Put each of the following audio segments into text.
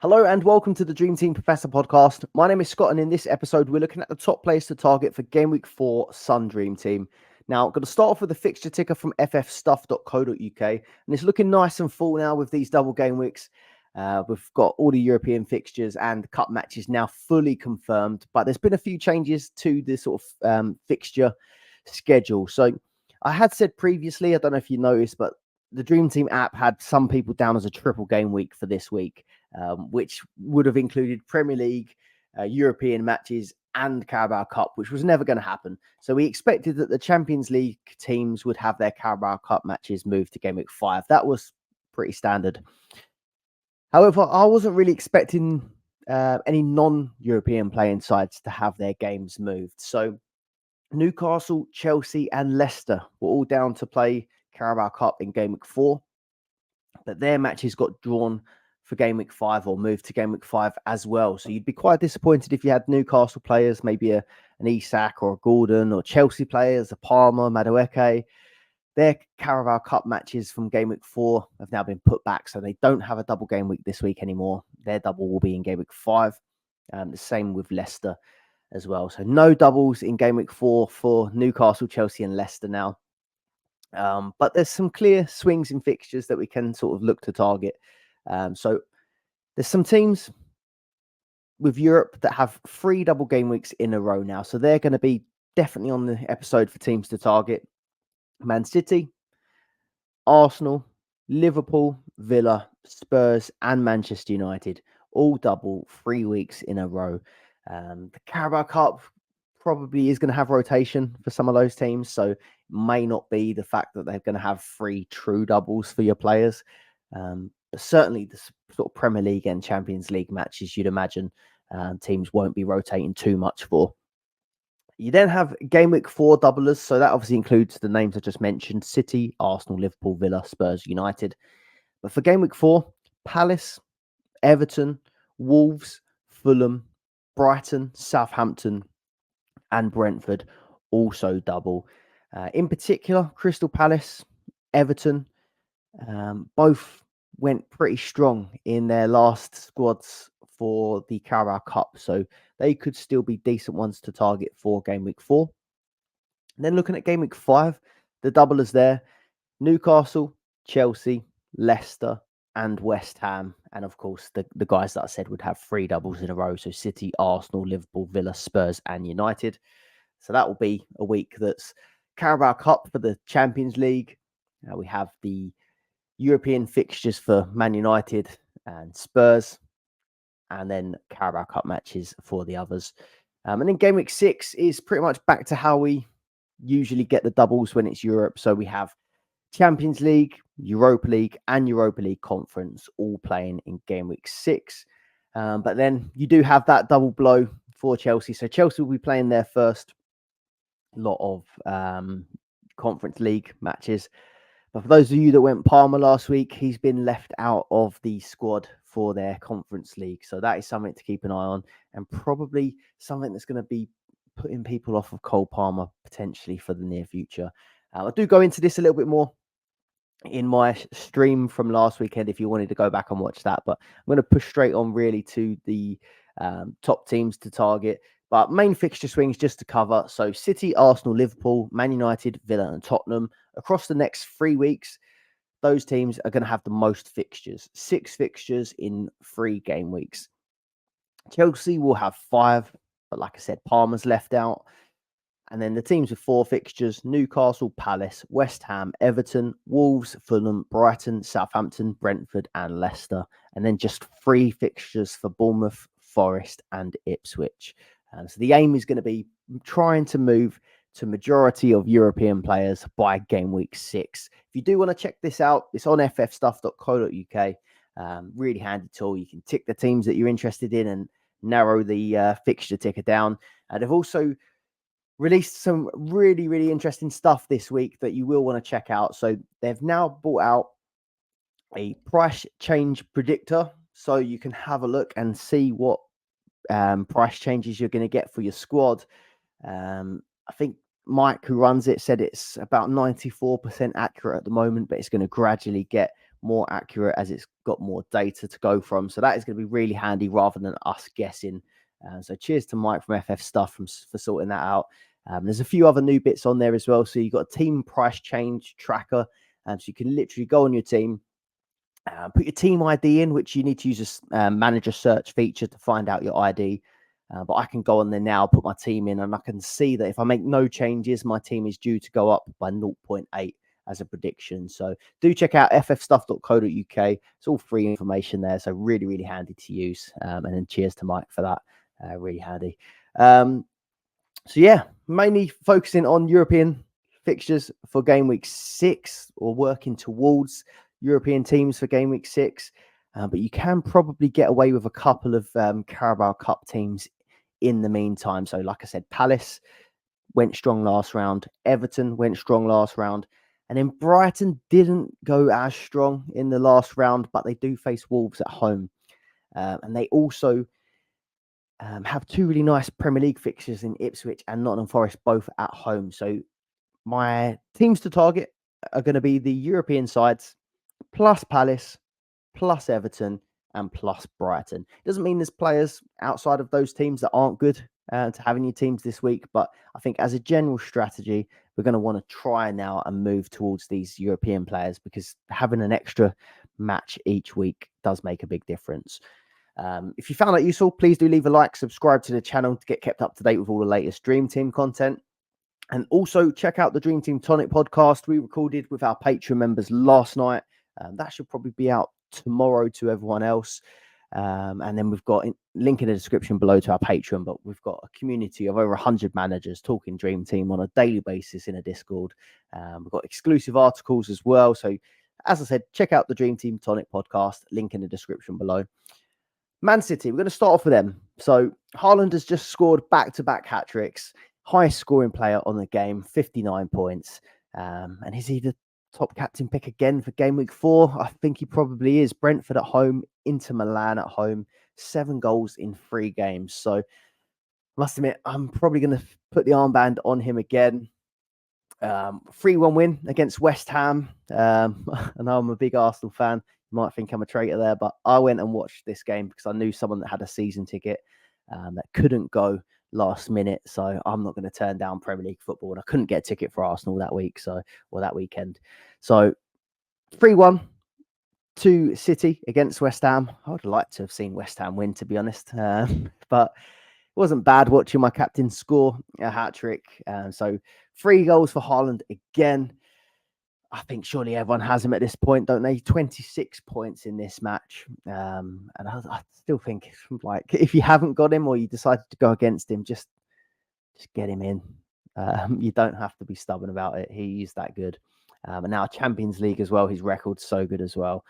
Hello and welcome to the Dream Team Professor podcast. My name is Scott, and in this episode, we're looking at the top players to target for Game Week 4 Sun Dream Team. Now, I'm going to start off with the fixture ticker from ffstuff.co.uk, and it's looking nice and full now with these double game weeks. We've got all the European fixtures and cup matches now fully confirmed, but there's been a few changes to the sort of fixture schedule. So I had said previously, I don't know if you noticed, but the Dream Team app had some people down as a triple game week for this week. Which would have included Premier League, European matches, and Carabao Cup, which was never going to happen. So we expected that the Champions League teams would have their Carabao Cup matches moved to Game Week 5. That was pretty standard. However, I wasn't really expecting any non-European playing sides to have their games moved. So Newcastle, Chelsea, and Leicester were all down to play Carabao Cup in Game Week 4, but their matches got drawn for Game Week 5 or moved to Game Week 5 as well. So you'd be quite disappointed if you had Newcastle players, maybe an Isak or a Gordon, or Chelsea players, a Palmer, Madueke. Their Carabao Cup matches from Game Week 4 have now been put back, so they don't have a double game week this week anymore. Their double will be in Game Week 5. The same with Leicester as well. So no doubles in Game Week 4 for Newcastle, Chelsea and Leicester now. But there's some clear swings in fixtures that we can sort of look to target. So there's some teams with Europe that have 3 double game weeks in a row now. So they're going to be definitely on the episode for teams to target. Man City, Arsenal, Liverpool, Villa, Spurs, and Manchester United, all double 3 weeks in a row. The Carabao Cup probably is going to have rotation for some of those teams. So it may not be the fact that they're going to have 3 true doubles for your players. But certainly the sort of Premier League and Champions League matches, you'd imagine teams won't be rotating too much for. You then have Game Week 4 doublers. So that obviously includes the names I just mentioned: City, Arsenal, Liverpool, Villa, Spurs, United. But for Game Week 4, Palace, Everton, Wolves, Fulham, Brighton, Southampton, and Brentford also double. In particular, Crystal Palace, Everton, both went pretty strong in their last squads for the Carabao Cup, so they could still be decent ones to target for Game Week 4. And then looking at Game Week 5, the doublers there: Newcastle, Chelsea, Leicester, and West Ham. And of course, the guys that I said would have 3 doubles in a row. So City, Arsenal, Liverpool, Villa, Spurs, and United. So that will be a week that's Carabao Cup for the Champions League. We have the European fixtures for Man United and Spurs, and then Carabao Cup matches for the others. And then Game Week 6 is pretty much back to how we usually get the doubles when it's Europe. So we have Champions League, Europa League, and Europa League Conference all playing in Game Week 6. But then you do have that double blow for Chelsea. So Chelsea will be playing their first lot of Conference League matches. But for those of you that went Palmer last week, he's been left out of the squad for their Conference League. So that is something to keep an eye on, and probably something that's going to be putting people off of Cole Palmer potentially for the near future. I do go into this a little bit more in my stream from last weekend if you wanted to go back and watch that. But I'm going to push straight on really to the top teams to target. But main fixture swings just to cover. So City, Arsenal, Liverpool, Man United, Villa and Tottenham. Across the next 3 weeks, those teams are going to have the most fixtures. 6 fixtures in 3 game weeks. Chelsea will have 5, but like I said, Palmer's left out. And then the teams with 4 fixtures: Newcastle, Palace, West Ham, Everton, Wolves, Fulham, Brighton, Southampton, Brentford and Leicester. And then just 3 fixtures for Bournemouth, Forest and Ipswich. So the aim is going to be trying to move to majority of European players by Game Week 6. If you do want to check this out, it's on ffstuff.co.uk. Really handy tool. You can tick the teams that you're interested in and narrow the fixture ticker down. They've also released some really, really interesting stuff this week that you will want to check out. So they've now brought out a price change predictor, so you can have a look and see what price changes you're going to get for your squad. I think Mike, who runs it, said it's about 94% accurate at the moment, but it's going to gradually get more accurate as it's got more data to go from. So that is going to be really handy rather than us guessing. So cheers to Mike from FF Stuff for sorting that out. There's a few other new bits on there as well. So you've got a team price change tracker. So you can literally go on your team, put your team ID in, which you need to use a manager search feature to find out your ID. But I can go on there now, put my team in, and I can see that if I make no changes, my team is due to go up by 0.8 as a prediction. So do check out ffstuff.co.uk. It's all free information there. So really, really handy to use. And then cheers to Mike for that. Really handy. So yeah, mainly focusing on European fixtures for game week 6, or working towards European teams for game week 6. But you can probably get away with a couple of Carabao Cup teams in the meantime. So like I said, Palace went strong last round. Everton went strong last round. And then Brighton didn't go as strong in the last round, but they do face Wolves at home. And they also have 2 really nice Premier League fixtures in Ipswich and Nottingham Forest, both at home. So my teams to target are going to be the European sides, plus Palace, plus Everton, and plus Brighton. It doesn't mean there's players outside of those teams that aren't good to have in your teams this week, but I think as a general strategy, we're going to want to try now and move towards these European players, because having an extra match each week does make a big difference. If you found that useful, please do leave a like, subscribe to the channel to get kept up to date with all the latest Dream Team content. And also check out the Dream Team Tonic podcast we recorded with our Patreon members last night. That should probably be out tomorrow to everyone else. And then we've got a link in the description below to our Patreon, but we've got a community of over 100 managers talking Dream Team on a daily basis in a Discord. We've got exclusive articles as well. So as I said, check out the Dream Team Tonic podcast, link in the description below. Man City, we're going to start off with them. So Haaland has just scored back-to-back hat-tricks, highest scoring player on the game, 59 points. And is he the top captain pick again for game week 4? I think he probably is. Brentford at home, Inter Milan at home, 7 goals in 3 games. So must admit, I'm probably going to put the armband on him again. 3-1 win against West Ham. And I'm a big Arsenal fan. You might think I'm a traitor there, but I went and watched this game because I knew someone that had a season ticket that couldn't go last minute. So I'm not going to turn down Premier League football. And I couldn't get a ticket for Arsenal that week, or that weekend. So 3-1 to City against West Ham. I would like to have seen West Ham win, to be honest. But it wasn't bad watching my captain score a hat-trick. So 3 goals for Haaland again. I think surely everyone has him at this point, don't they? 26 points in this match. And I still think, like, if you haven't got him or you decided to go against him, just get him in. You don't have to be stubborn about it. He's that good. And now Champions League as well. His record's so good as well.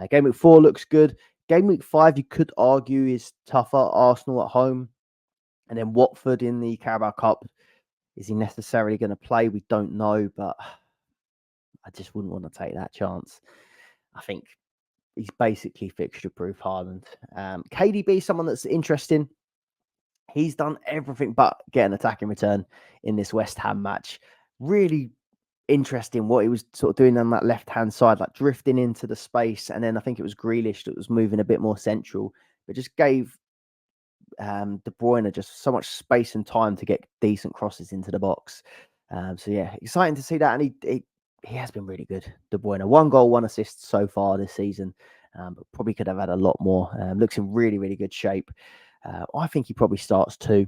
Game week 4 looks good. Game week 5, you could argue, is tougher. Arsenal at home. And then Watford in the Carabao Cup. Is he necessarily going to play? We don't know, but I just wouldn't want to take that chance. I think he's basically fixture-proof, Haaland. KDB, someone that's interesting. He's done everything but get an attacking return in this West Ham match. Really interesting what he was sort of doing on that left-hand side, like drifting into the space. And then I think it was Grealish that was moving a bit more central, but just gave De Bruyne just so much space and time to get decent crosses into the box. So yeah, exciting to see that. And he has been really good, De Bruyne. 1 goal, 1 assist so far this season, but probably could have had a lot more. Looks in really, really good shape. I think he probably starts 2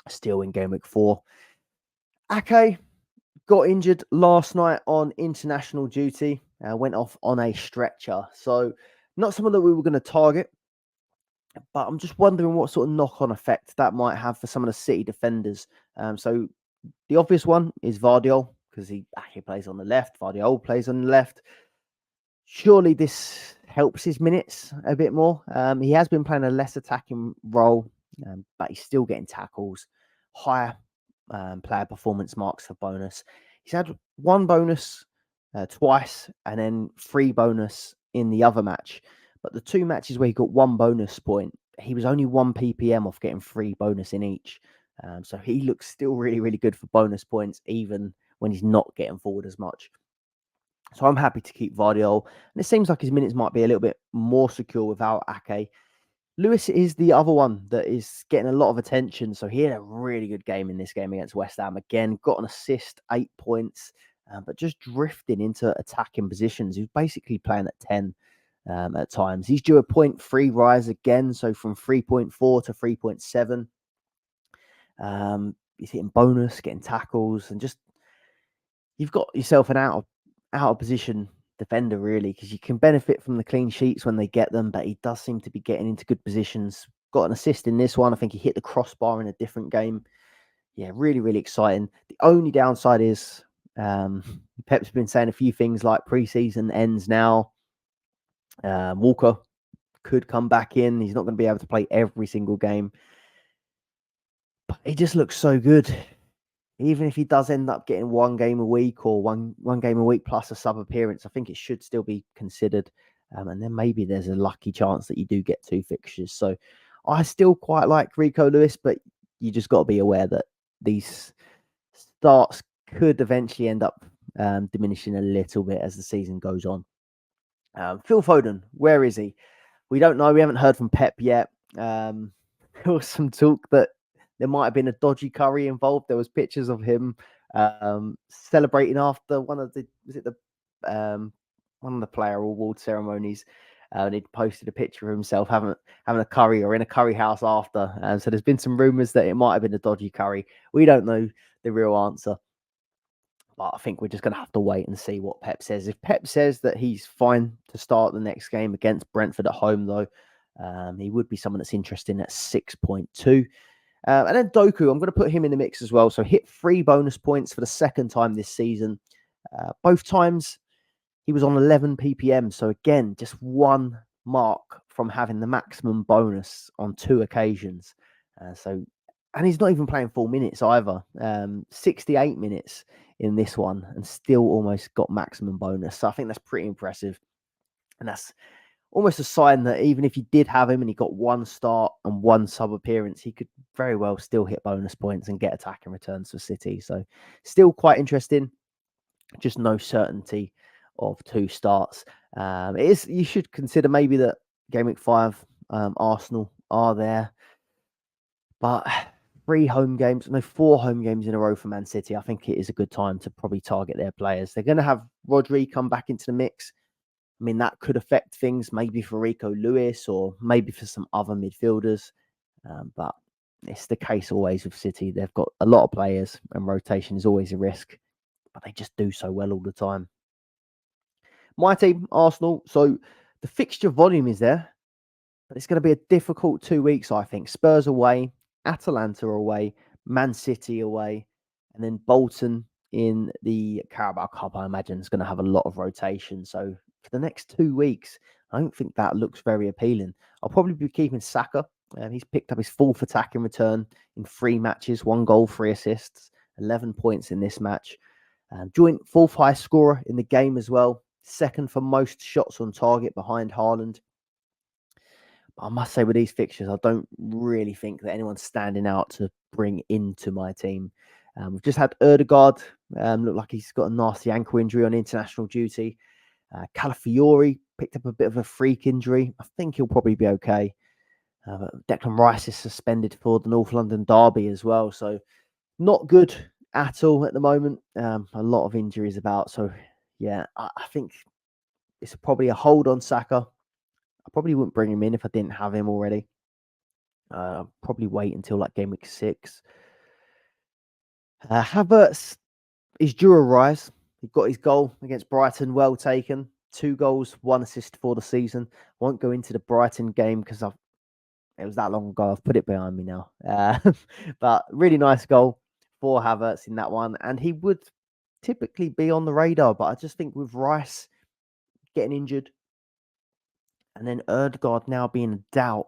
still in game week 4. Ake got injured last night on international duty, went off on a stretcher. So not someone that we were going to target, but I'm just wondering what sort of knock-on effect that might have for some of the City defenders. So the obvious one is Vardiol, because he plays on the left. Vardiol plays on the left. Surely this helps his minutes a bit more. He has been playing a less attacking role, but he's still getting tackles, higher player performance marks for bonus. He's had 1 bonus twice, and then 3 bonus in the other match. But the 2 matches where he got 1 bonus point, he was only 1 ppm off getting 3 bonus in each. So he looks still really, really good for bonus points, even when he's not getting forward as much. So I'm happy to keep Vardiol. And it seems like his minutes might be a little bit more secure without Ake. Lewis is the other one that is getting a lot of attention. So he had a really good game in this game against West Ham. Again, got an assist, 8 points, but just drifting into attacking positions. He was basically playing at 10 at times. He's due a 0.3 rise again. So from 3.4 to 3.7. He's hitting bonus, getting tackles, and just you've got yourself an out of position defender, really, because you can benefit from the clean sheets when they get them, but he does seem to be getting into good positions. Got an assist in this one. I think he hit the crossbar in a different game. Yeah, really, really exciting. The only downside is Pep's been saying a few things like preseason ends now. Walker could come back in. He's not going to be able to play every single game, but he just looks so good. Even if he does end up getting one game a week or one game a week plus a sub appearance, I think it should still be considered. And then maybe there's a lucky chance that you do get 2 fixtures. So I still quite like Rico Lewis, but you just got to be aware that these starts could eventually end up diminishing a little bit as the season goes on. Phil Foden, where is he? We don't know. We haven't heard from Pep yet. There was some talk that there might have been a dodgy curry involved. There was pictures of him celebrating after one of the player award ceremonies, and he'd posted a picture of himself having a curry or in a curry house after. So there's been some rumours that it might have been a dodgy curry. We don't know the real answer, but I think we're just going to have to wait and see what Pep says. If Pep says that he's fine to start the next game against Brentford at home, though, he would be someone that's interesting at 6.2. And then Doku, I'm going to put him in the mix as well. So hit 3 bonus points for the second time this season. Both times he was on 11 ppm. So again, just one mark from having the maximum bonus on 2 occasions. And he's not even playing full minutes either. 68 minutes in this one and still almost got maximum bonus. So I think that's pretty impressive. And that's almost a sign that even if you did have him and he got 1 start and 1 sub appearance, he could very well still hit bonus points and get attacking returns for City. So still quite interesting. Just no certainty of 2 starts. You should consider maybe that game week 5, Arsenal are there, but 4 home games in a row for Man City. I think it is a good time to probably target their players. They're going to have Rodri come back into the mix. I mean, that could affect things maybe for Rico Lewis or maybe for some other midfielders. But it's the case always with City. They've got a lot of players and rotation is always a risk, but they just do so well all the time. My team, Arsenal. So the fixture volume is there, but it's going to be a difficult 2 weeks, I think. Spurs away, Atalanta away, Man City away, and then Bolton in the Carabao Cup, I imagine, is going to have a lot of rotation. So for the next 2 weeks, I don't think that looks very appealing. I'll probably be keeping Saka. He's picked up his 4th attacking return in 3 matches, 1 goal, 3 assists, 11 points in this match. Joint 4th highest scorer in the game as well. 2nd for most shots on target behind Haaland. I must say with these fixtures, I don't really think that anyone's standing out to bring into my team. We've just had Ødegaard look like he's got a nasty ankle injury on international duty. Calafiori picked up a bit of a freak injury. I think he'll probably be okay. Declan Rice is suspended for the North London derby as well. So not good at all at the moment. A lot of injuries about. So yeah, I think it's probably a hold on Saka. I probably wouldn't bring him in if I didn't have him already. Probably wait until like game week 6. Havertz is due a rise. He got his goal against Brighton, well taken. 2 goals, 1 assist for the season. Won't go into the Brighton game because it was that long ago. I've put it behind me now. But really nice goal for Havertz in that one. And he would typically be on the radar, but I just think with Rice getting injured and then Ødegaard now being a doubt,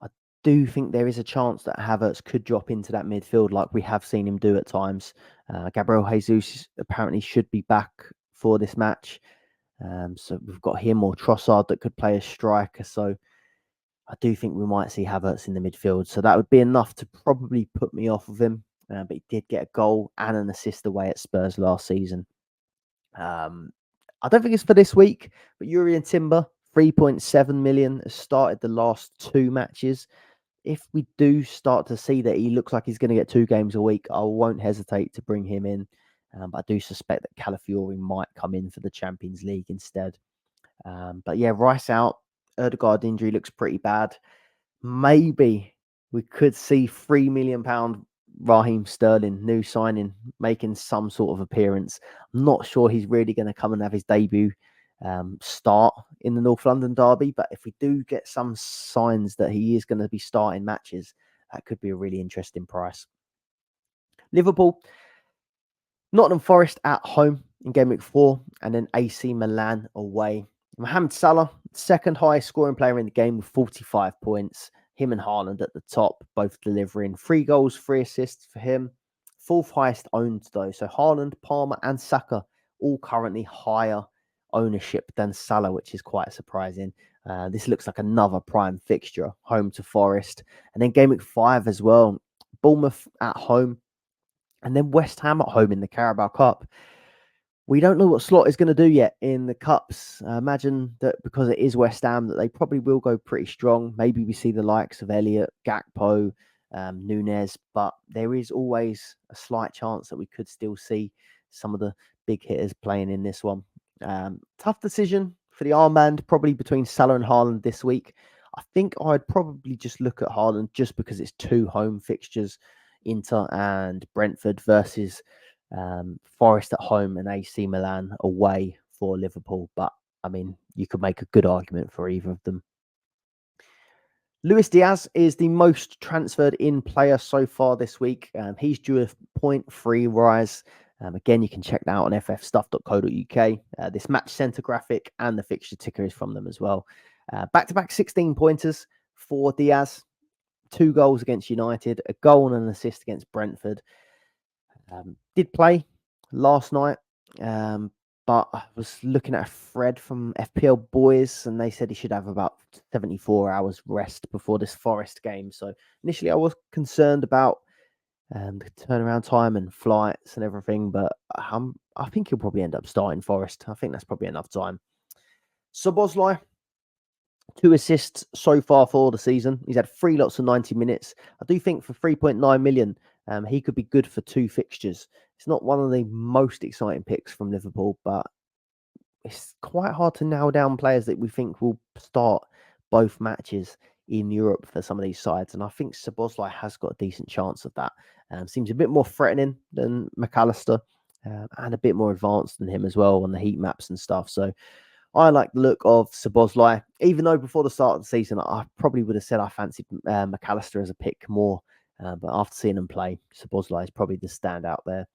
I do think there is a chance that Havertz could drop into that midfield like we have seen him do at times. Gabriel Jesus apparently should be back for this match. So we've got him or Trossard that could play as striker. So I do think we might see Havertz in the midfield. So that would be enough to probably put me off of him. But he did get a goal and an assist away at Spurs last season. I don't think it's for this week, but Urian Timber, 3.7 million, has started the last 2 matches. If we do start to see that he looks like he's going to get 2 games a week, I won't hesitate to bring him in. But I do suspect that Calafiori might come in for the Champions League instead. But yeah, Rice out. Erdegaard injury looks pretty bad. Maybe we could see £3 million Raheem Sterling, new signing, making some sort of appearance. I'm not sure he's really going to come and have his debut start in the North London derby, but if we do get some signs that he is going to be starting matches, that could be a really interesting price. Liverpool, Nottingham Forest at home in game week 4, and then AC Milan away. Mohamed Salah, second highest scoring player in the game with 45 points. Him and Haaland at the top, both delivering 3 goals, 3 assists for him. 4th highest owned though. So Haaland, Palmer and Saka all currently higher ownership than Salah, which is quite surprising. This looks like another prime fixture, home to Forest. And then game week 5 as well. Bournemouth at home. And then West Ham at home in the Carabao Cup. We don't know what Slot is going to do yet in the Cups. Imagine that because it is West Ham, that they probably will go pretty strong. Maybe we see the likes of Elliott, Gakpo, Nunez, but there is always a slight chance that we could still see some of the big hitters playing in this one. Tough decision for the armband, probably between Salah and Haaland this week. I think I'd probably just look at Haaland just because it's 2 home fixtures, Inter and Brentford versus Forest at home and AC Milan away for Liverpool. But I mean, you could make a good argument for either of them. Luis Diaz is the most transferred in player so far this week. He's due a 0.3 rise. Again, you can check that out on ffstuff.co.uk. This match center graphic and the fixture ticker is from them as well. Back-to-back 16 pointers for Diaz. 2 goals against United, a goal and an assist against Brentford. Did play last night, but I was looking at a thread from FPL Boys, and they said he should have about 74 hours rest before this Forest game. So initially I was concerned about the turnaround time and flights and everything, but I think he'll probably end up starting Forest. I think that's probably enough time. Szoboszlai, 2 assists so far for the season. He's had 3 lots of 90 minutes. I do think for 3.9 million, he could be good for 2 fixtures. It's not one of the most exciting picks from Liverpool, but it's quite hard to nail down players that we think will start both matches in Europe for some of these sides. And I think Szoboszlai has got a decent chance of that. Seems a bit more threatening than McAllister and a bit more advanced than him as well on the heat maps and stuff. So I like the look of Szoboszlai, even though before the start of the season, I probably would have said I fancied McAllister as a pick more. But after seeing him play, Szoboszlai is probably the standout there.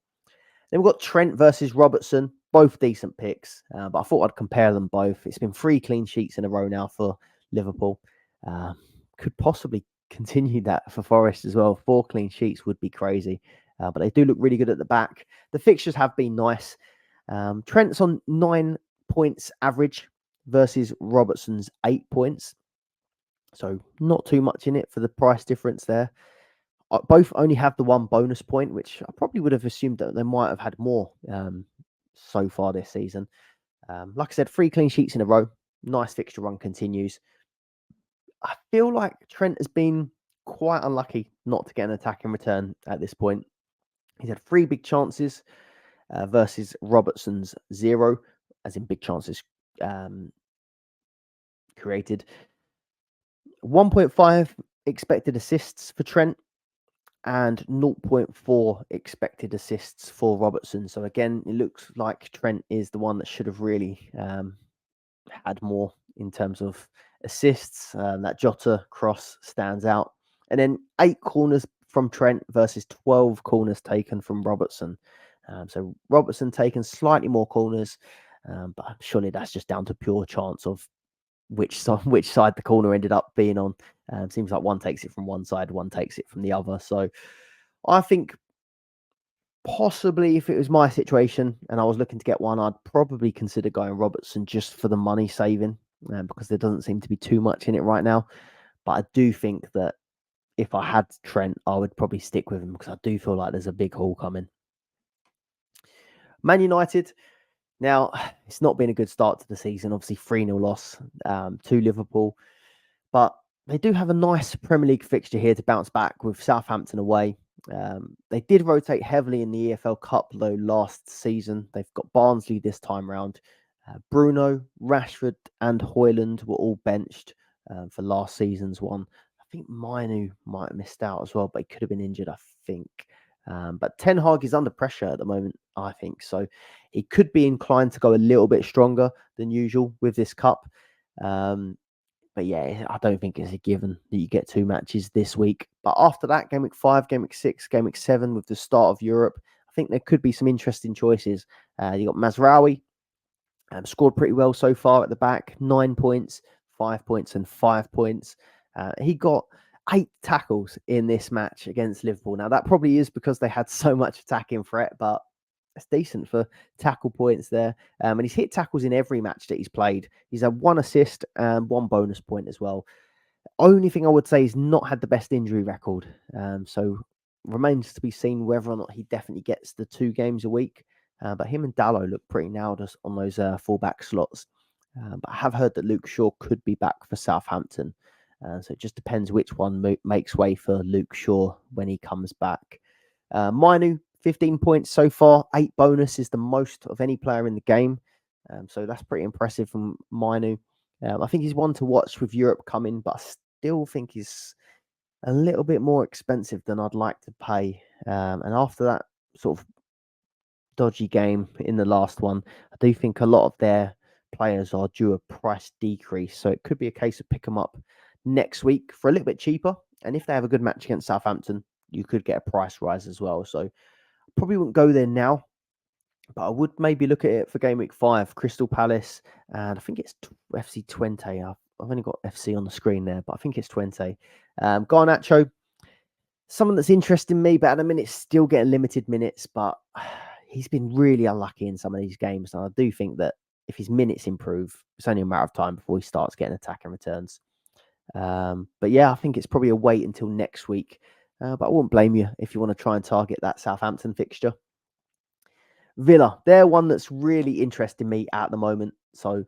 Then we've got Trent versus Robertson, both decent picks, but I thought I'd compare them both. It's been 3 clean sheets in a row now for Liverpool. Could possibly continue that for Forest as well. 4 clean sheets would be crazy, but they do look really good at the back. The fixtures have been nice. Trent's on 9 points average versus Robertson's 8 points. So not too much in it for the price difference there. Both only have the 1 bonus point, which I probably would have assumed that they might have had more so far this season. Like I said, 3 clean sheets in a row. Nice fixture run continues. I feel like Trent has been quite unlucky not to get an attack in return at this point. He's had 3 big chances versus Robertson's 0, as in big chances created. 1.5 expected assists for Trent and 0.4 expected assists for Robertson. So again, it looks like Trent is the one that should have really had more in terms of assists. That Jota cross stands out. And then 8 corners from Trent versus 12 corners taken from Robertson. So Robertson taken slightly more corners, but surely that's just down to pure chance of which side the corner ended up being on. Seems like one takes it from one side, one takes it from the other. So I think possibly if it was my situation and I was looking to get one, I'd probably consider going Robertson just for the money saving, because there doesn't seem to be too much in it right now. But I do think that if I had Trent, I would probably stick with him because I do feel like there's a big haul coming. Man United. Now, it's not been a good start to the season. Obviously, 3-0 loss to Liverpool. But they do have a nice Premier League fixture here to bounce back with Southampton away. They did rotate heavily in the EFL Cup, though, last season. They've got Barnsley this time round. Bruno, Rashford, and Højlund were all benched for last season's one. I think Mainu might have missed out as well, but he could have been injured, I think. But Ten Hag is under pressure at the moment, I think. So he could be inclined to go a little bit stronger than usual with this cup. But yeah, I don't think it's a given that you get 2 matches this week. But after that, game week 5, game week 6, game week 7, with the start of Europe, I think there could be some interesting choices. You got Mazraoui, scored pretty well so far at the back, 9 points, 5 points, and 5 points. He got 8 tackles in this match against Liverpool. Now, that probably is because they had so much attacking threat, but it's decent for tackle points there. And he's hit tackles in every match that he's played. He's had 1 assist and 1 bonus point as well. Only thing I would say is not had the best injury record. So remains to be seen whether or not he definitely gets the 2 games a week. But him and Dalot look pretty nailed on those fullback slots. But I have heard that Luke Shaw could be back for Southampton. So it just depends which one makes way for Luke Shaw when he comes back. Mainu, 15 points so far. 8 bonus is the most of any player in the game. So that's pretty impressive from Mainu. I think he's one to watch with Europe coming, but I still think he's a little bit more expensive than I'd like to pay. And after that sort of dodgy game in the last one, I do think a lot of their players are due a price decrease. So it could be a case of pick them up next week for a little bit cheaper. And if they have a good match against Southampton, you could get a price rise as well. So probably wouldn't go there now, but I would maybe look at it for game week 5, Crystal Palace, and I think it's FC Twente. I've only got FC on the screen there, but I think it's Twente. Garnacho, someone that's interesting me, but at the minute still getting limited minutes, but he's been really unlucky in some of these games, and I do think that if his minutes improve, it's only a matter of time before he starts getting attacking returns. But yeah, I think it's probably a wait until next week. But I wouldn't blame you if you want to try and target that Southampton fixture. Villa, they're one that's really interesting me at the moment. So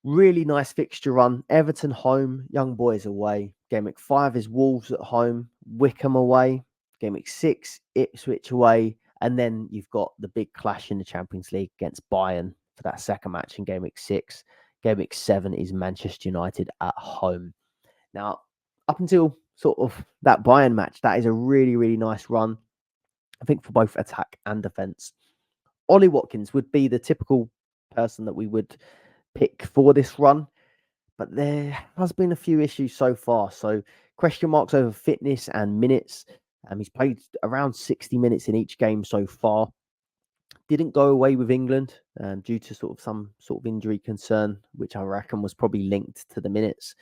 really nice fixture run. Everton home, Young Boys away. Game week 5 is Wolves at home, Wickham away. Game week 6, Ipswich away. And then you've got the big clash in the Champions League against Bayern for that second match in game week 6. Game week 7 is Manchester United at home. Now, up until sort of that Bayern match, that is a really, really nice run, I think, for both attack and defence. Ollie Watkins would be the typical person that we would pick for this run, but there has been a few issues so far. So question marks over fitness and minutes. He's played around 60 minutes in each game so far. Didn't go away with England due to some sort of injury concern, which I reckon was probably linked to the minutes.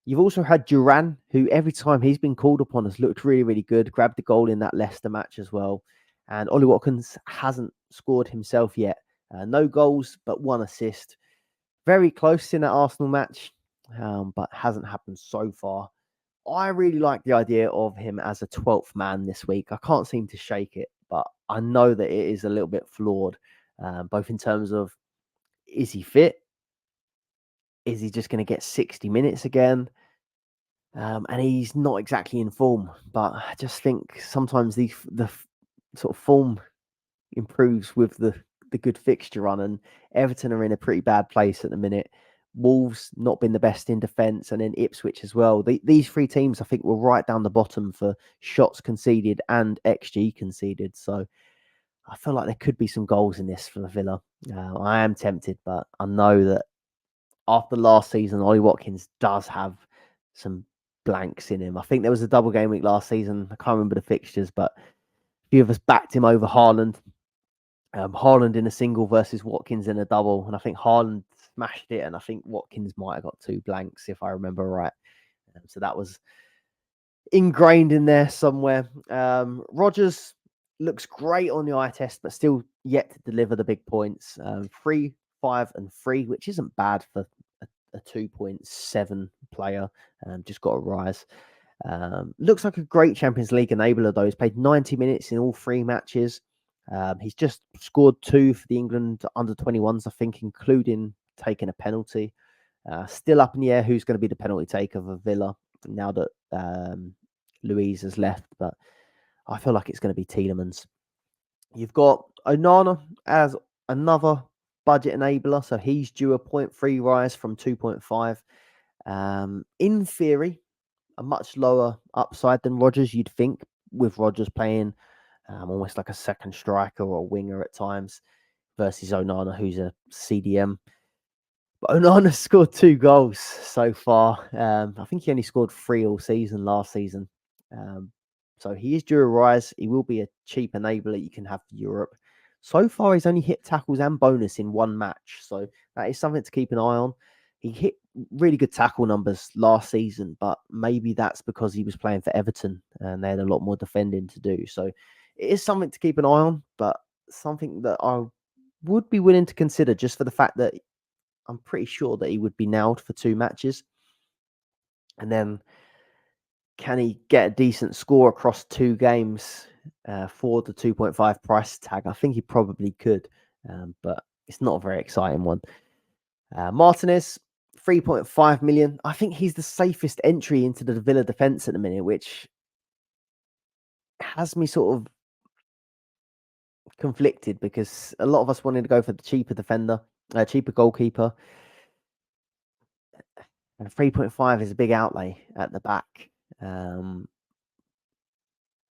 You've also had Duran, who every time he's been called upon has looked really, really good. Grabbed the goal in that Leicester match as well. And Ollie Watkins hasn't scored himself yet. No goals, but 1 assist. Very close in that Arsenal match, but hasn't happened so far. I really like the idea of him as a 12th man this week. I can't seem to shake it, but I know that it is a little bit flawed, both in terms of, is he fit? Is he just going to get 60 minutes again? And he's not exactly in form, but I just think sometimes the sort of form improves with the good fixture run, and Everton are in a pretty bad place at the minute. Wolves not been the best in defence, and then Ipswich as well. These 3 teams, I think, were right down the bottom for shots conceded and XG conceded. So I feel like there could be some goals in this for the Villa. I am tempted, but I know that after last season, Ollie Watkins does have some blanks in him. I think there was a double game week last season. I can't remember the fixtures, but a few of us backed him over Haaland. Haaland in a single versus Watkins in a double, and I think Haaland smashed it, and I think Watkins might have got 2 blanks if I remember right. So that was ingrained in there somewhere. Rodgers looks great on the eye test, but still yet to deliver the big points. 3, 5, and 3, which isn't bad for a 2.7 player. Just got a rise. Looks like a great Champions League enabler, though. He's played 90 minutes in all 3 matches. He's just scored 2 for the England under-21s, I think, including taking a penalty. Still up in the air who's going to be the penalty taker for Villa now that Louise has left, but I feel like it's going to be Tielemans. You've got Onana as another budget enabler, so he's due a 0.3 rise from 2.5. In theory, a much lower upside than Rodgers, you'd think, with Rodgers playing almost like a second striker or a winger at times versus Onana, who's a CDM. But Onana scored 2 goals so far. I think he only scored 3 all season last season. So he is due a rise. He will be a cheap enabler you can have for Europe. So far, he's only hit tackles and bonus in 1 match. So that is something to keep an eye on. He hit really good tackle numbers last season, but maybe that's because he was playing for Everton and they had a lot more defending to do. So it is something to keep an eye on, but something that I would be willing to consider just for the fact that I'm pretty sure that he would be nailed for 2 matches. And then can he get a decent score across 2 games for the 2.5 price tag? I think he probably could, but it's not a very exciting one. Martinez, 3.5 million. I think he's the safest entry into the Villa defence at the minute, which has me sort of conflicted because a lot of us wanted to go for the cheaper defender, cheaper goalkeeper. And 3.5 is a big outlay at the back.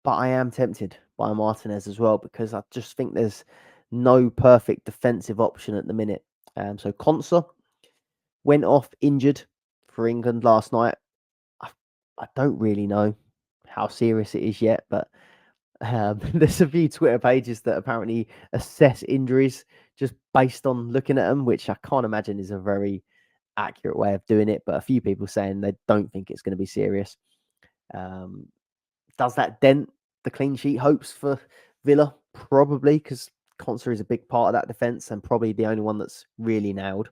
But I am tempted by Martinez as well because I just think there's no perfect defensive option at the minute. So Konsa went off injured for England last night. I don't really know how serious it is yet, but there's a few Twitter pages that apparently assess injuries just based on looking at them, which I can't imagine is a very accurate way of doing it. But a few people saying they don't think it's going to be serious. Does that dent the clean sheet hopes for Villa? Probably, because Konsa is a big part of that defence and probably the only one that's really nailed.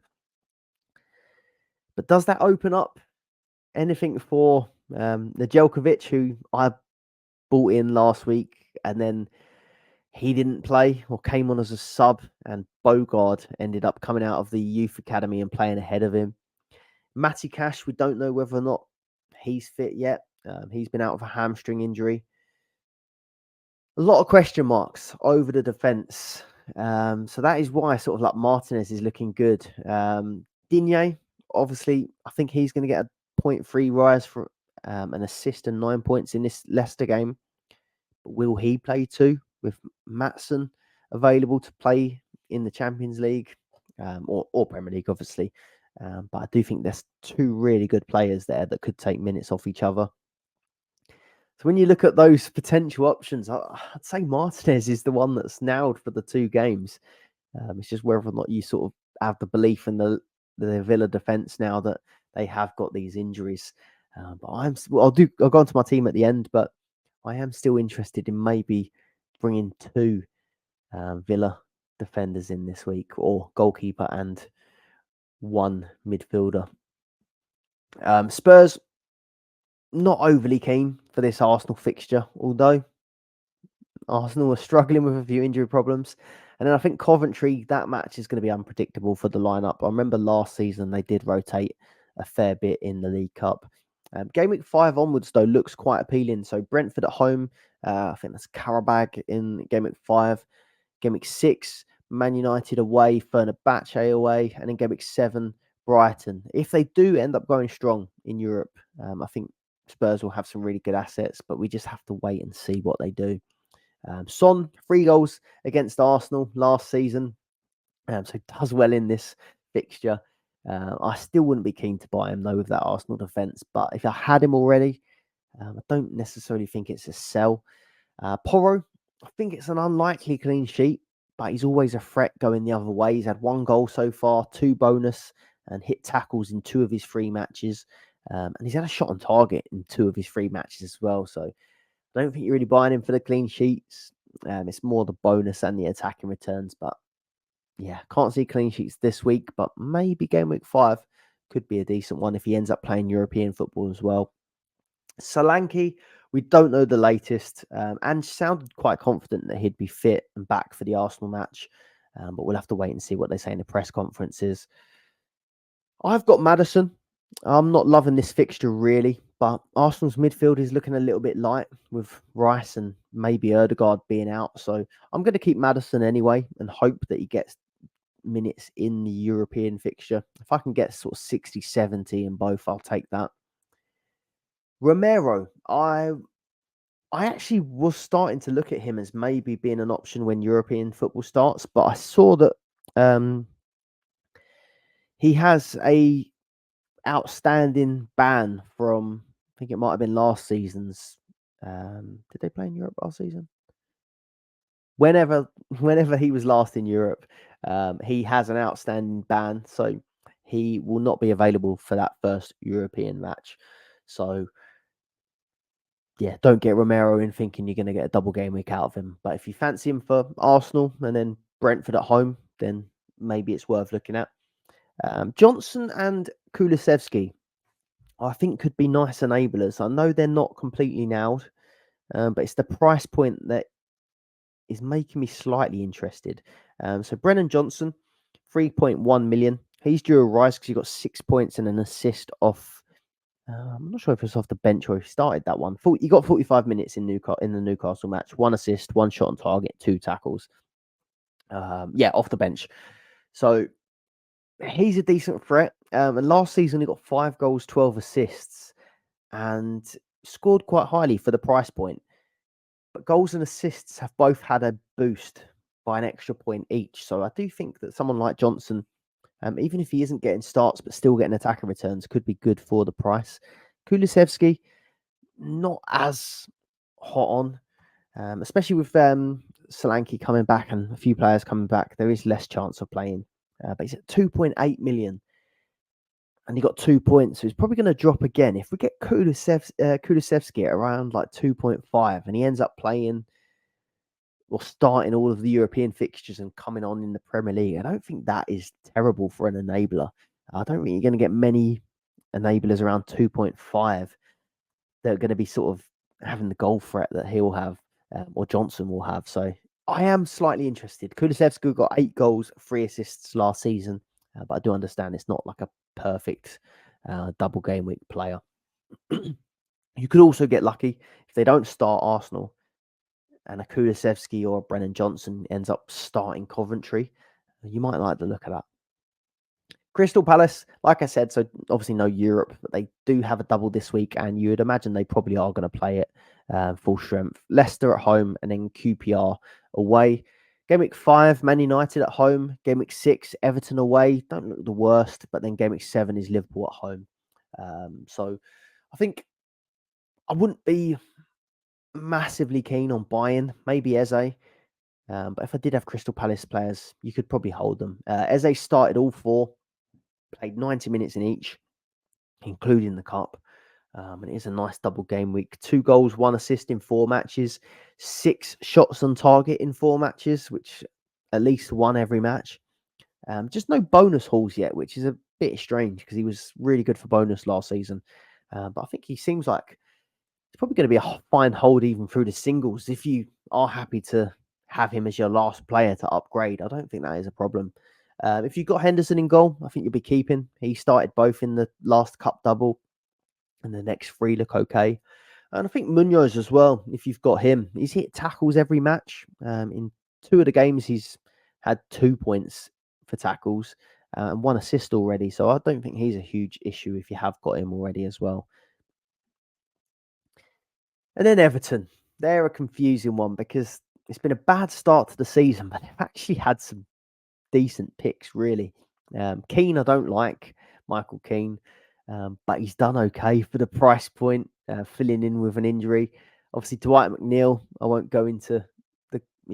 But does that open up anything for Nedeljkovic, who I bought in last week and then he didn't play or came on as a sub, and Bogard ended up coming out of the youth academy and playing ahead of him. Matty Cash, we don't know whether or not he's fit yet. He's been out with a hamstring injury. A lot of question marks over the defence. So that is why sort of like Martinez is looking good. Digne, obviously, I think he's going to get a 0.3 rise for an assist and 9 points in this Leicester game. But will he play too with Maatsen available to play in the Champions League or Premier League, obviously? But I do think there's 2 really good players there that could take minutes off each other. So when you look at those potential options, I'd say Martinez is the one that's nailed for the 2 games. It's just whether or not you sort of have the belief in the Villa defence now that they have got these injuries. But I'll go on to my team at the end, but I am still interested in maybe bringing 2 Villa defenders in this week, or goalkeeper and 1 midfielder. Spurs, not overly keen for this Arsenal fixture, although Arsenal are struggling with a few injury problems. And then I think Coventry, that match is going to be unpredictable for the lineup. I remember last season they did rotate a fair bit in the League Cup. Game week 5 onwards, though, looks quite appealing. So Brentford at home, I think that's Carabao in game week 5. Game week 6, Man United away, Fenerbahce away. And then game week 7, Brighton. If they do end up going strong in Europe, I think Spurs will have some really good assets, but we just have to wait and see what they do. Son, 3 goals against Arsenal last season. So does well in this fixture. I still wouldn't be keen to buy him, though, with that Arsenal defence. But if I had him already, I don't necessarily think it's a sell. Porro, I think it's an unlikely clean sheet, but he's always a threat going the other way. He's had 1 goal so far, 2 bonus, and hit tackles in 2 of his 3 matches. And he's had a shot on target in 2 of his 3 matches as well. So I don't think you're really buying him for the clean sheets. It's more the bonus and the attacking returns. But yeah, can't see clean sheets this week, but maybe game week 5 could be a decent one if he ends up playing European football as well. Solanke, We don't know the latest, and sounded quite confident that he'd be fit and back for the Arsenal match. But we'll have to wait and see what they say in the press conferences. I've got Maddison. I'm not loving this fixture really, but Arsenal's midfield is looking a little bit light with Rice and maybe Erdegaard being out. So I'm going to keep Maddison anyway and hope that he gets minutes in the European fixture. If I can get sort of 60, 70 in both, I'll take that. Romero, I actually was starting to look at him as maybe being an option when European football starts, but I saw that he has a outstanding ban from, I think it might have been last season's. Did they play in Europe last season? Whenever he was last in Europe, he has an outstanding ban, so he will not be available for that first European match. So yeah, don't get Romero in thinking you're going to get a double game week out of him. But if you fancy him for Arsenal and then Brentford at home, then maybe it's worth looking at. Johnson and Kulusevski, I think, could be nice enablers. I know they're not completely nailed, but it's the price point that is making me slightly interested. So Brennan Johnson, 3.1 million. He's due a rise because he got 6 points and an assist off. I'm not sure if it's off the bench or if he started that one. He got 45 minutes in the Newcastle match. 1 assist, 1 shot on target, 2 tackles. Off the bench. So he's a decent threat. And last season he got 5 goals, 12 assists, and scored quite highly for the price point. But goals and assists have both had a boost by an extra point each. So I do think that someone like Johnson, even if he isn't getting starts but still getting attacker returns, could be good for the price. Kulusevski, not as hot on, especially with Solanke coming back and a few players coming back. There is less chance of playing. But he's at 2.8 million. And he got 2 points, so he's probably going to drop again. If we get Kulusevski at around like 2.5 and he ends up playing or starting all of the European fixtures and coming on in the Premier League, I don't think that is terrible for an enabler. I don't think you're going to get many enablers around 2.5 that are going to be sort of having the goal threat that he'll have or Johnson will have. So I am slightly interested. Kulusevski got 8 goals, 3 assists last season, but I do understand it's not like a perfect double game week player. You could also get lucky if they don't start Arsenal and a Kulusevski or a Brennan Johnson ends up starting Coventry. You might like the look of that. Crystal Palace, like I said, so obviously no Europe, but they do have a double this week, and you would imagine they probably are going to play it full strength. Leicester at home and then QPR away. Game week 5, Man United at home. Game week 6, Everton away. Don't look the worst, but then game week 7 is Liverpool at home. So I think I wouldn't be massively keen on buying maybe Eze. But if I did have Crystal Palace players, you could probably hold them. Eze started all 4, played 90 minutes in each, including the cup. And it is a nice double game week. 2 goals, 1 assist in 4 matches, 6 shots on target in 4 matches, which at least 1 every match. Just no bonus hauls yet, which is a bit strange because he was really good for bonus last season. But I think he seems like it's probably going to be a fine hold even through the singles. If you are happy to have him as your last player to upgrade, I don't think that is a problem. If you've got Henderson in goal, I think you'll be keeping. He started both in the last cup double, and the next 3 look okay. And I think Munoz as well, if you've got him, he's hit tackles every match. In 2 of the games, he's had 2 points for tackles and 1 assist already. So I don't think he's a huge issue if you have got him already as well. And then Everton, they're a confusing one because it's been a bad start to the season, but they've actually had some decent picks, really. Keane, I don't like Michael Keane, but he's done okay for the price point, filling in with an injury. Obviously, Dwight McNeil, I won't go into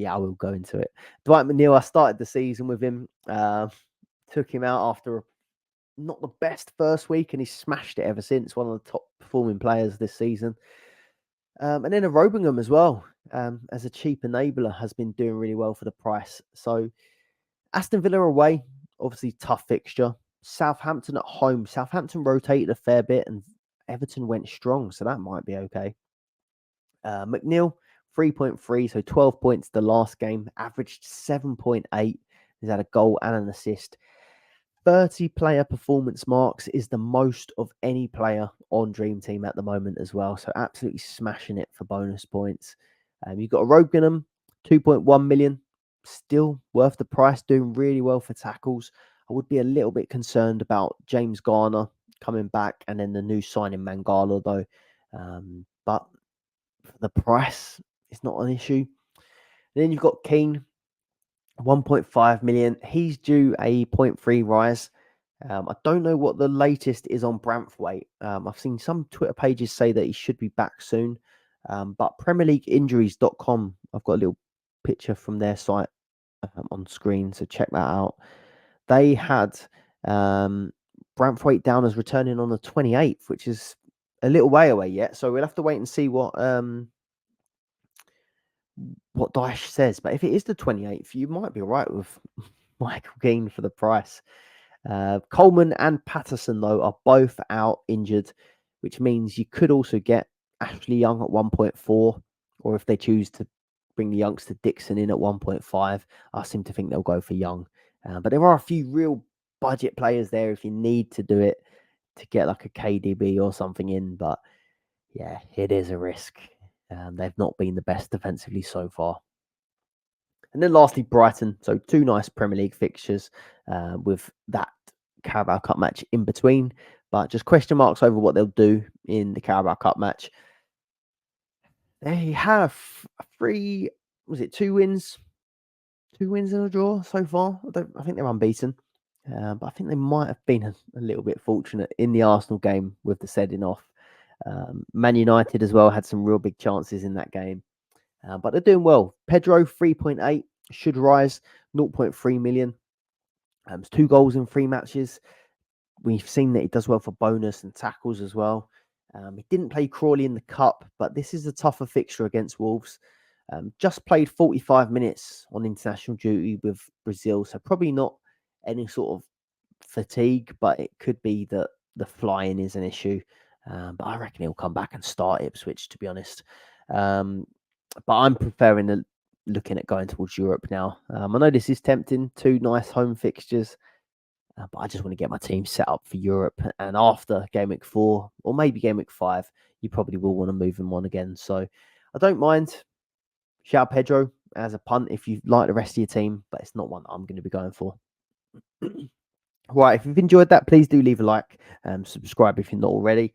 I will go into it. Dwight McNeil, I started the season with him, took him out after not the best first week, and he's smashed it ever since. One of the top performing players this season. And then a Robingham as well, as a cheap enabler, has been doing really well for the price. So Aston Villa away, obviously tough fixture. Southampton at home. Southampton rotated a fair bit and Everton went strong, so that might be okay. McNeil, 3.3, so 12 points the last game, averaged 7.8. He's had a goal and an assist. 30 player performance marks is the most of any player on Dream Team at the moment as well. So absolutely smashing it for bonus points. You've got a Rogenham, 2.1 million. Still worth the price, doing really well for tackles. I would be a little bit concerned about James Garner coming back and then the new signing Mangala though. But the price is not an issue. And then you've got Keane, 1.5 million. He's due a 0.3 rise. I don't know what the latest is on Branthwaite. I've seen some Twitter pages say that he should be back soon. But PremierLeagueInjuries.com, I've got a little picture from their site on screen, so check that out. They had Branthwaite down as returning on the 28th, which is a little way away yet. So we'll have to wait and see what Daesh says. But if it is the 28th, you might be right with Michael Keane for the price. Coleman and Patterson, though, are both out injured, which means you could also get Ashley Young at 1.4, or if they choose to bring the youngster Dixon in at 1.5, I seem to think they'll go for Young. But there are a few real budget players there if you need to do it to get like a KDB or something in. But yeah, it is a risk. They've not been the best defensively so far. And then lastly, Brighton. So 2 nice Premier League fixtures with that Carabao Cup match in between. But just question marks over what they'll do in the Carabao Cup match. They have 2 wins? 2 wins and a draw so far. I think they're unbeaten. But I think they might have been a little bit fortunate in the Arsenal game with the sending off. Man United as well had some real big chances in that game. But they're doing well. Pedro, 3.8, should rise, 0.3 million. 2 goals in 3 matches. We've seen that he does well for bonus and tackles as well. He didn't play Crawley in the Cup, but this is a tougher fixture against Wolves. Just played 45 minutes on international duty with Brazil, so probably not any sort of fatigue, but it could be that the flying is an issue. But I reckon he'll come back and start Ipswich, to be honest. But I'm preferring looking at going towards Europe now. I know this is tempting, 2 nice home fixtures, but I just want to get my team set up for Europe. And after game week 4, or maybe game week 5, you probably will want to move him on again. So I don't mind. Shout Pedro as a punt if you like the rest of your team, but it's not one that I'm going to be going for. Right, if you've enjoyed that, please do leave a like and subscribe if you're not already.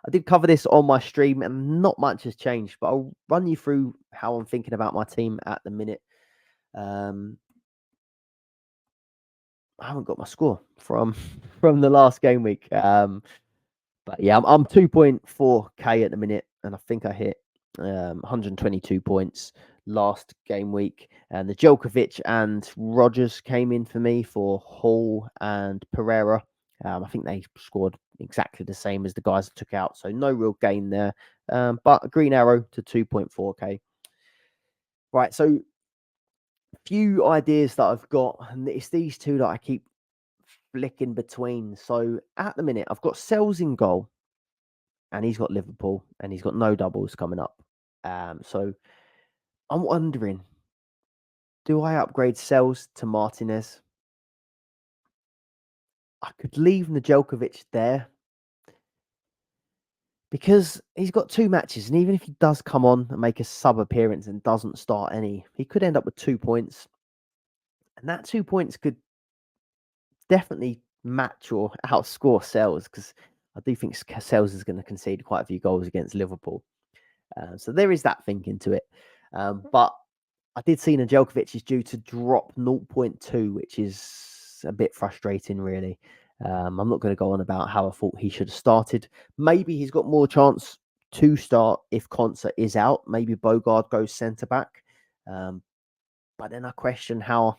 I did cover this on my stream and not much has changed, but I'll run you through how I'm thinking about my team at the minute. I haven't got my score from the last game week. But yeah, I'm 2.4k at the minute, and I think I hit 122 points last game week. And the Djokovic and Rogers came in for me for Hall and Pereira. I think they scored exactly the same as the guys that took out, so no real gain there. But a green arrow to 2.4k. Right, so a few ideas that I've got, and it's these 2 that I keep flicking between. So at the minute, I've got Sells in goal, and he's got Liverpool, and he's got no doubles coming up. So I'm wondering, do I upgrade Sells to Martinez? I could leave Nedeljkovic there because he's got 2 matches, and even if he does come on and make a sub appearance and doesn't start any, he could end up with 2 points, and that 2 points could definitely match or outscore Sells, because I do think Sells is going to concede quite a few goals against Liverpool. So there is that thinking to it. But I did see Nedeljkovic is due to drop 0.2, which is a bit frustrating, really. I'm not going to go on about how I thought he should have started. Maybe he's got more chance to start if Concert is out. Maybe Bogard goes centre-back. But then I question how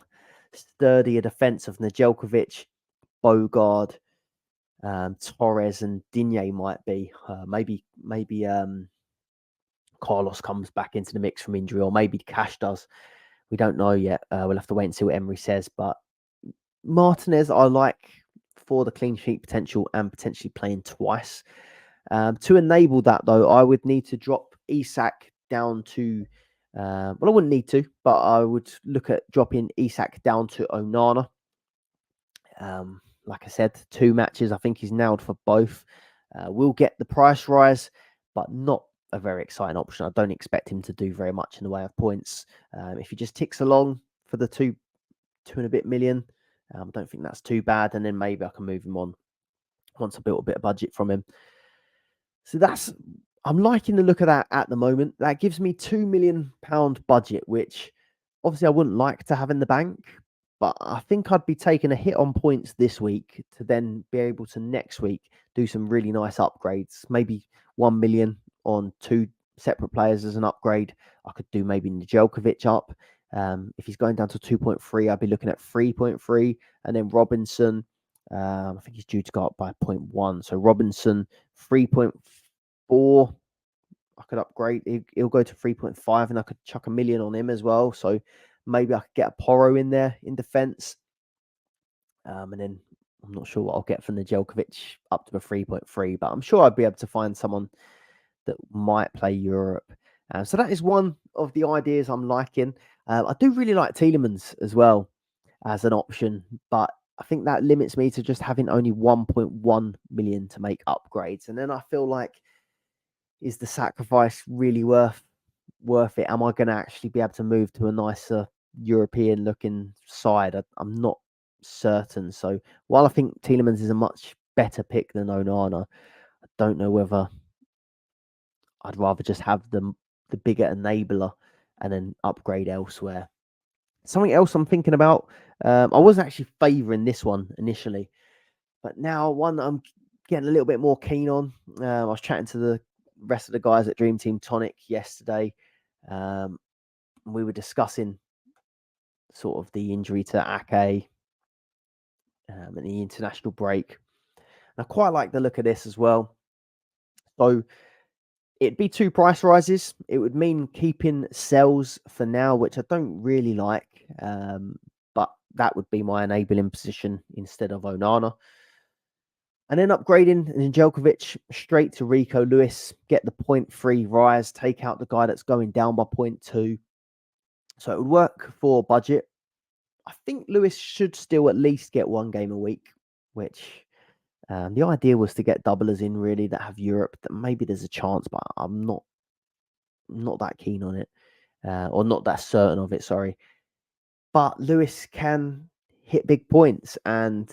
sturdy a defence of Nedeljkovic, Bogard, Torres and Digne might be. Maybe Carlos comes back into the mix from injury, or maybe Cash does. We don't know yet. We'll have to wait and see what Emery says. But Martinez, I like for the clean sheet potential and potentially playing twice. To enable that, though, I would need to drop Isak down to, well, I wouldn't need to, but I would look at dropping Isak down to Onana. Like I said, 2 matches. I think he's nailed for both. We'll get the price rise, but not a very exciting option. I don't expect him to do very much in the way of points. If he just ticks along for the two and a bit million, I don't think that's too bad. And then maybe I can move him on once I built a bit of budget from him. So I'm liking the look of that at the moment. That gives me £2 million budget, which obviously I wouldn't like to have in the bank, but I think I'd be taking a hit on points this week to then be able to next week do some really nice upgrades. Maybe 1 million on 2 separate players as an upgrade. I could do maybe Nedeljkovic up. If he's going down to 2.3, I'd be looking at 3.3, and then Robinson. I think he's due to go up by 0.1. So Robinson 3.4. I could upgrade. He'll go to 3.5, and I could chuck £1 million on him as well. So maybe I could get a Porro in there in defence. And then I'm not sure what I'll get from Nedeljkovic up to a 3.3, but I'm sure I'd be able to find someone that might play Europe. So that is one of the ideas I'm liking. I do really like Tielemans as well as an option, but I think that limits me to just having only 1.1 million to make upgrades. And then I feel like, is the sacrifice really worth it? Am I going to actually be able to move to a nicer European looking side? I'm not certain. So while I think Tielemans is a much better pick than Onana, I don't know whether I'd rather just have the bigger enabler and then upgrade elsewhere. Something else I'm thinking about, I wasn't actually favouring this one initially, but now one I'm getting a little bit more keen on. I was chatting to the rest of the guys at Dream Team Tonic yesterday. We were discussing sort of the injury to Ake and the international break. And I quite like the look of this as well. So it'd be 2 price rises. It would mean keeping Sells for now, which I don't really like. But that would be my enabling position instead of Onana. And then upgrading Nedeljkovic straight to Rico Lewis, get the 0.3 rise, take out the guy that's going down by 0.2. So it would work for budget. I think Lewis should still at least get 1 game a week, which the idea was to get doublers in really that have Europe. That maybe there's a chance, but I'm not that keen on it, or not that certain of it. Sorry, but Lewis can hit big points, and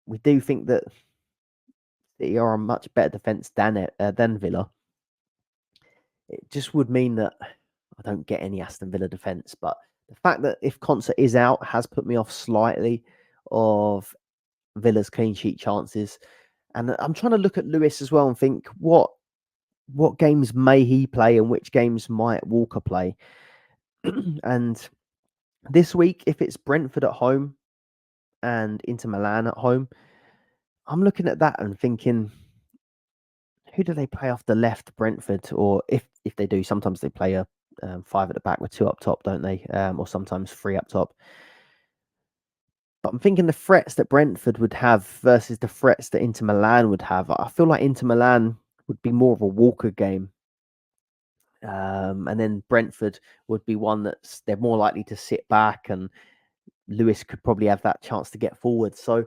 we do think that they are a much better defense than Villa. It just would mean that I don't get any Aston Villa defense, but the fact that if Concert is out has put me off slightly of Villa's clean sheet chances. And I'm trying to look at Lewis as well and think what games may he play and which games might Walker play. And this week, if it's Brentford at home and Inter Milan at home, I'm looking at that and thinking, who do they play off the left? Brentford, or if they do, sometimes they play a 5 at the back with 2 up top, don't they? Or sometimes 3 up top. But I'm thinking the threats that Brentford would have versus the threats that Inter Milan would have. I feel like Inter Milan would be more of a Walker game. And then Brentford would be one they're more likely to sit back, and Lewis could probably have that chance to get forward. So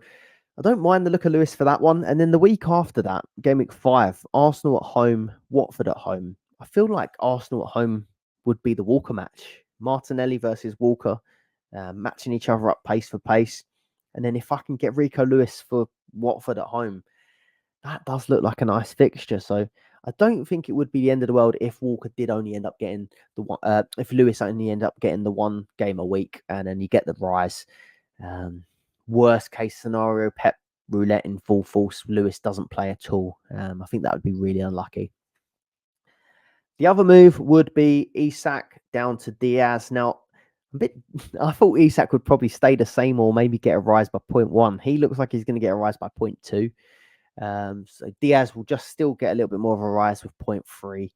I don't mind the look of Lewis for that one. And then the week after that, game week 5, Arsenal at home, Watford at home. I feel like Arsenal at home would be the Walker match. Martinelli versus Walker, matching each other up pace for pace. And then if I can get Rico Lewis for Watford at home, that does look like a nice fixture. So I don't think it would be the end of the world if Walker did only end up getting the one, if Lewis only end up getting the 1 game a week, and then you get the rise. Worst case scenario, Pep roulette in full force. Lewis doesn't play at all. I think that would be really unlucky. The other move would be Isak down to Diaz. Now, I thought Isak would probably stay the same or maybe get a rise by 0.1. He looks like he's going to get a rise by 0.2. So Diaz will just still get a little bit more of a rise with 0.3.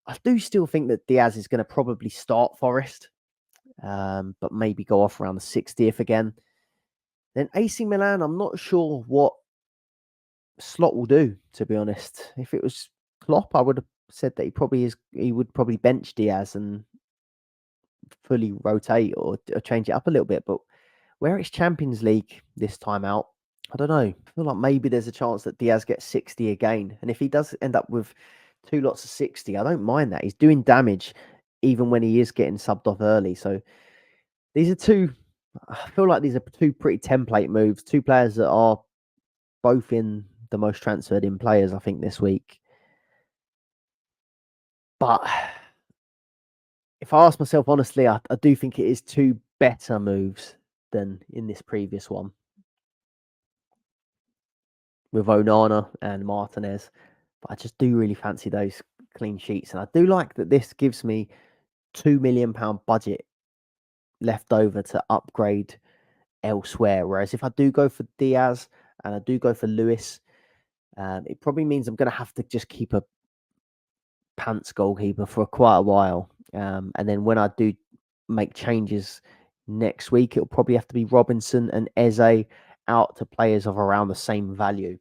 I do still think that Diaz is going to probably start Forest, but maybe go off around the 60th again. Then AC Milan, I'm not sure what Slot will do, to be honest. If it was Klopp, I would have said that he would probably bench Diaz and fully rotate or change it up a little bit. But where it's Champions League this time out, I don't know. I feel like maybe there's a chance that Diaz gets 60 again. And if he does end up with two lots of 60, I don't mind that. He's doing damage even when he is getting subbed off early. So these are two, I feel like these are two pretty template moves. Two players that are both in the most transferred in players, I think, this week. But if I ask myself honestly, I do think it is two better moves than in this previous one with Onana and Martinez. But I just do really fancy those clean sheets. And I do like that this gives me £2 million budget left over to upgrade elsewhere. Whereas if I do go for Diaz and I do go for Lewis, it probably means I'm going to have to just keep a pants goalkeeper for quite a while. And then when I do make changes next week, it'll probably have to be Robinson and Eze out to players of around the same value.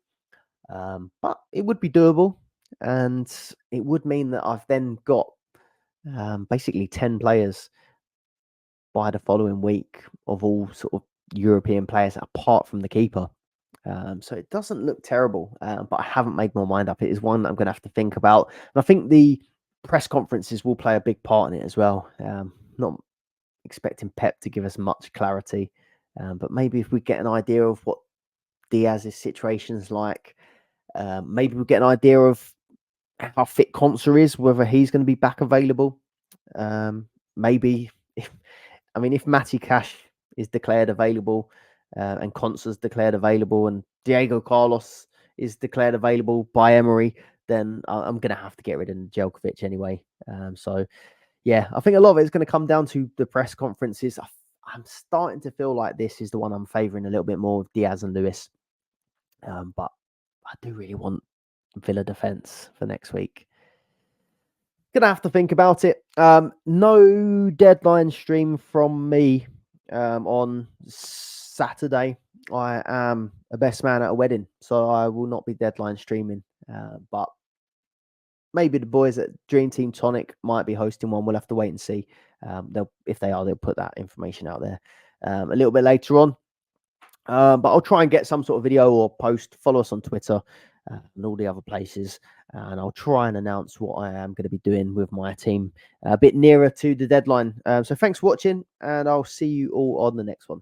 But it would be doable, and it would mean that I've then got basically 10 players by the following week of all sort of European players apart from the keeper. So it doesn't look terrible, but I haven't made my mind up. It is one I'm going to have to think about. And I think the press conferences will play a big part in it as well. Not expecting Pep to give us much clarity, but maybe if we get an idea of what Diaz's situation's like, maybe we'll get an idea of how fit Conser is, whether he's going to be back available. Maybe if Matty Cash is declared available and Conser's declared available and Diego Carlos is declared available by Emery, then I'm going to have to get rid of Jelkovic anyway. So, yeah, I think a lot of it is going to come down to the press conferences. I'm starting to feel like this is the one I'm favouring a little bit more with Diaz and Lewis. But I do really want Villa defence for next week. Gonna have to think about it. No deadline stream from me on Saturday. I am a best man at a wedding, so I will not be deadline streaming. But maybe the boys at Dream Team Tonic might be hosting one. We'll have to wait and see. If they are, they'll put that information out there a little bit later on. But I'll try and get some sort of video or post. Follow us on Twitter and all the other places. And I'll try and announce what I am going to be doing with my team a bit nearer to the deadline. So thanks for watching, and I'll see you all on the next one.